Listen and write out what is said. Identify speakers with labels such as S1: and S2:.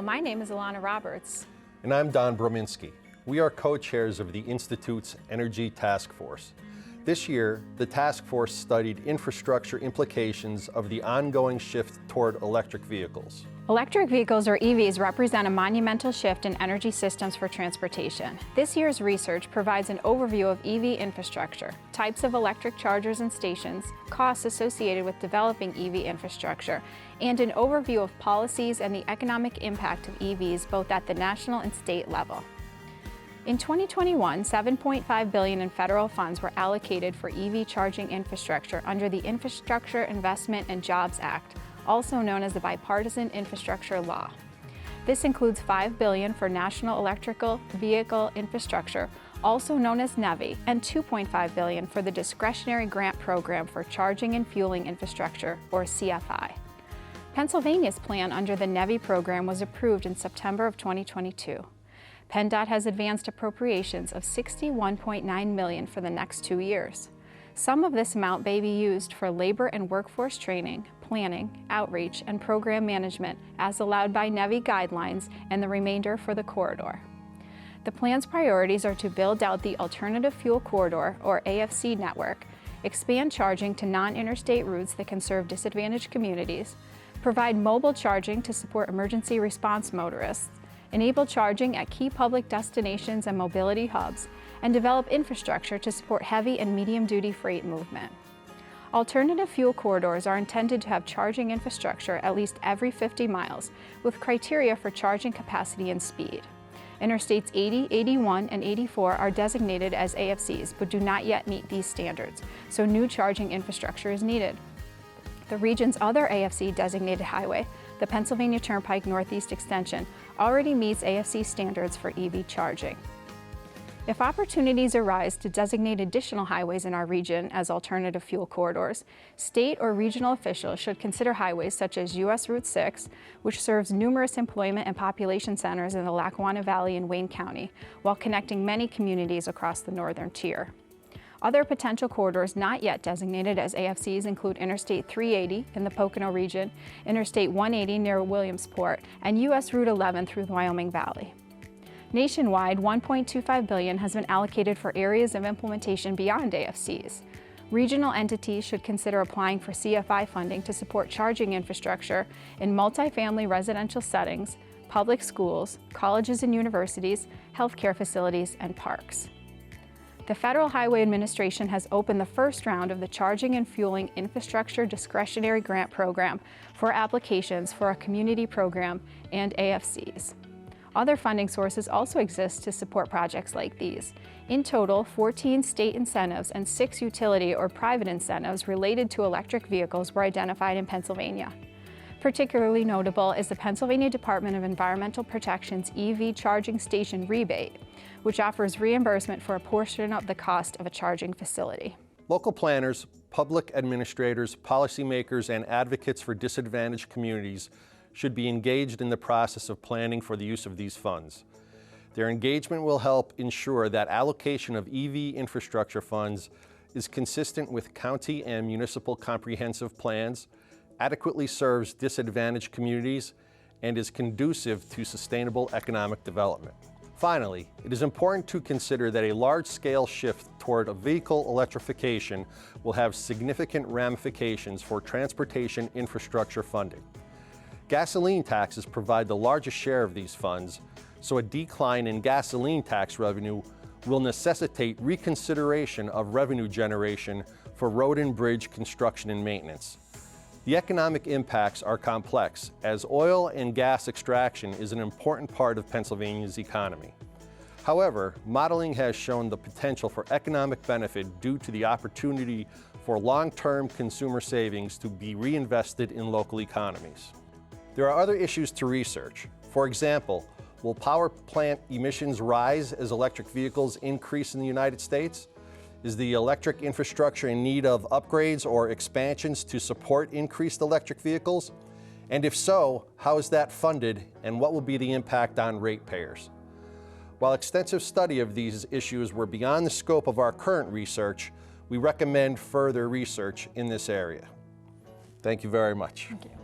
S1: Hello, my name is Alana Roberts.
S2: And I'm Brominski. We are co-chairs of the Institute's Energy Task Force. This year, the task force studied infrastructure implications of the ongoing shift toward electric vehicles.
S1: Electric vehicles, or EVs, represent a monumental shift in energy systems for transportation. This year's research provides an overview of EV infrastructure, types of electric chargers and stations, costs associated with developing EV infrastructure, and an overview of policies and the economic impact of EVs both at the national and state level. In 2021, $7.5 billion in federal funds were allocated for EV charging infrastructure under the Infrastructure Investment and Jobs Act, also known as the Bipartisan Infrastructure Law. This includes $5 billion for National Electrical Vehicle Infrastructure, also known as NEVI, and $2.5 billion for the Discretionary Grant Program for Charging and Fueling Infrastructure, or CFI. Pennsylvania's plan under the NEVI program was approved in September of 2022. PennDOT has advanced appropriations of $61.9 million for the next 2 years. Some of this amount may be used for labor and workforce training, planning, outreach, and program management as allowed by NEVI guidelines, and the remainder for the corridor. The plan's priorities are to build out the Alternative Fuel Corridor, or AFC network, expand charging to non-interstate routes that can serve disadvantaged communities, provide mobile charging to support emergency response motorists, enable charging at key public destinations and mobility hubs, and develop infrastructure to support heavy and medium-duty freight movement. Alternative fuel corridors are intended to have charging infrastructure at least every 50 miles, with criteria for charging capacity and speed. Interstates 80, 81, and 84 are designated as AFCs, but do not yet meet these standards, so new charging infrastructure is needed. The region's other AFC-designated highway, the Pennsylvania Turnpike Northeast Extension, already meets AFC standards for EV charging. If opportunities arise to designate additional highways in our region as alternative fuel corridors, state or regional officials should consider highways such as U.S. Route 6, which serves numerous employment and population centers in the Lackawanna Valley in Wayne County, while connecting many communities across the northern tier. Other potential corridors not yet designated as AFCs include Interstate 380 in the Pocono region, Interstate 180 near Williamsport, and U.S. Route 11 through the Wyoming Valley. Nationwide, $1.25 billion has been allocated for areas of implementation beyond AFCs. Regional entities should consider applying for CFI funding to support charging infrastructure in multifamily residential settings, public schools, colleges and universities, healthcare facilities, and parks. The Federal Highway Administration has opened the first round of the Charging and Fueling Infrastructure Discretionary Grant Program for applications for a community program and AFCs. Other funding sources also exist to support projects like these. In total, 14 state incentives and 6 utility or private incentives related to electric vehicles were identified in Pennsylvania. Particularly notable is the Pennsylvania Department of Environmental Protection's EV charging station rebate, which offers reimbursement for a portion of the cost of a charging facility.
S2: Local planners, public administrators, policymakers, and advocates for disadvantaged communities should be engaged in the process of planning for the use of these funds. Their engagement will help ensure that allocation of EV infrastructure funds is consistent with county and municipal comprehensive plans, adequately serves disadvantaged communities, and is conducive to sustainable economic development. Finally, it is important to consider that a large-scale shift toward a vehicle electrification will have significant ramifications for transportation infrastructure funding. Gasoline taxes provide the largest share of these funds, so a decline in gasoline tax revenue will necessitate reconsideration of revenue generation for road and bridge construction and maintenance. The economic impacts are complex, as oil and gas extraction is an important part of Pennsylvania's economy. However, modeling has shown the potential for economic benefit due to the opportunity for long-term consumer savings to be reinvested in local economies. There are other issues to research. For example, will power plant emissions rise as electric vehicles increase in the United States? Is the electric infrastructure in need of upgrades or expansions to support increased electric vehicles? And if so, how is that funded, and what will be the impact on ratepayers? While extensive study of these issues were beyond the scope of our current research, we recommend further research in this area. Thank you very much.
S1: Thank you.